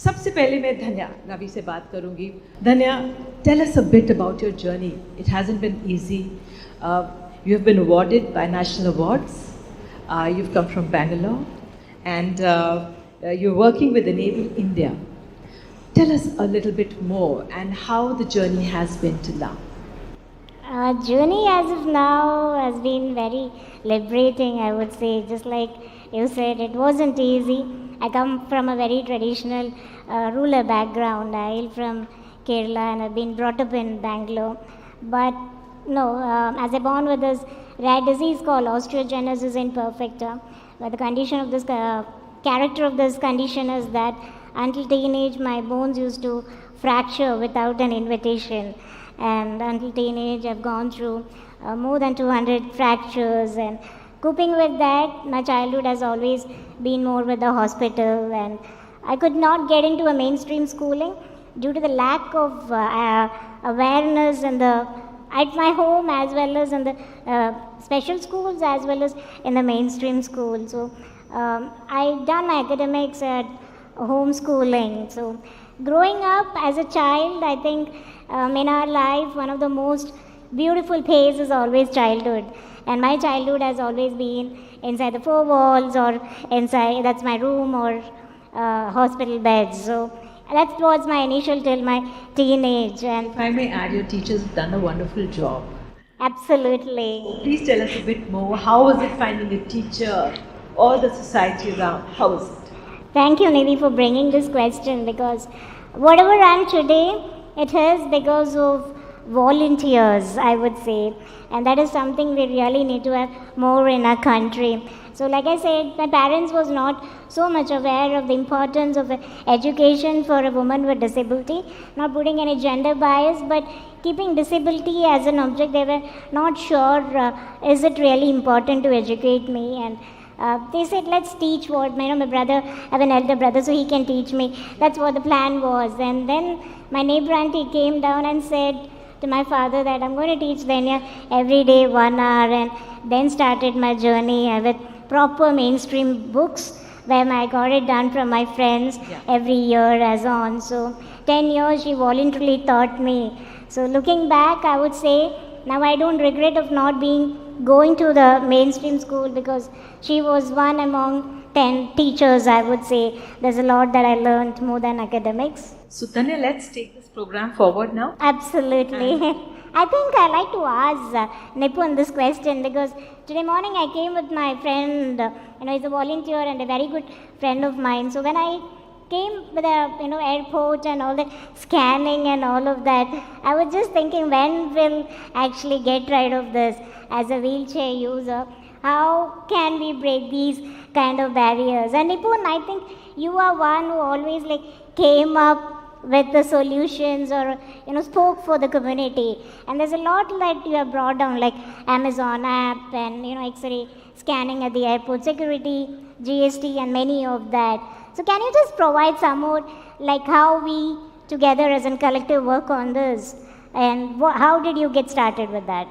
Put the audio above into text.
सबसे पहले मैं धन्या रवि से बात करूंगी. धन्या, tell us a bit about your journey. It hasn't been easy. You have been awarded by national awards. You've come from Bangalore, and you're working with Enable India. Tell us a little bit more and how the journey has been till now. Journey as of now has been very liberating, I would say. Just like you said, it wasn't easy. I come from a very traditional rural background. I hail from Kerala and I've been brought up in Bangalore. But no, as I born with this rare disease called osteogenesis imperfecta, but the condition of this character of this condition is that until teenage, my bones used to fracture without an invitation. And until teenage, I've gone through more than 200 fractures, and coping with that, my childhood has always been more with the hospital, and I could not get into a mainstream schooling due to the lack of awareness in at my home, as well as in the special schools, as well as in the mainstream school. So I done my academics at homeschooling. So growing up as a child, I think in our life, one of the most beautiful phase is always childhood. And my childhood has always been inside the four walls, or inside, that's my room, or hospital beds. So that was my initial till my teenage. And If I may add, your teachers have done a wonderful job. absolutely. Please tell us a bit more. How was it finding a teacher or the society around? How was it? Thank you, Nidhi, for bringing this question, because whatever I am today, it is because of volunteers, I would say, and that is something we really need to have more in our country. So like I said, my parents was not so much aware of the importance of education for a woman with disability, not putting any gender bias, but keeping disability as an object. They were not sure, is it really important to educate me? And they said, let's teach what, my brother, I have an elder brother, so he can teach me. That's what the plan was. And then my neighbor auntie came down and said to my father that I'm going to teach Dhanya every day 1 hour, and then started my journey with proper mainstream books, where I got it done from my friends every year as on. So 10 years she voluntarily taught me. So looking back, I would say now I don't regret of not going to the mainstream school, because she was one among 10 teachers, I would say. There's a lot that I learned more than academics. So Tanya, let's take this program forward now. Absolutely. I think I like to ask Nipun this question, because today morning I came with my friend, he's a volunteer and a very good friend of mine. So when I came with the airport and all the scanning and all of that, I was just thinking, when will actually get rid of this as a wheelchair user? How can we break these kind of barriers? And Nipun, I think you are one who always came up with the solutions, or spoke for the community. And there's a lot that you have brought down, like Amazon app and X-ray scanning at the airport, security, GST, and many of that. So can you just provide some more, how we together as a collective work on this, and how did you get started with that?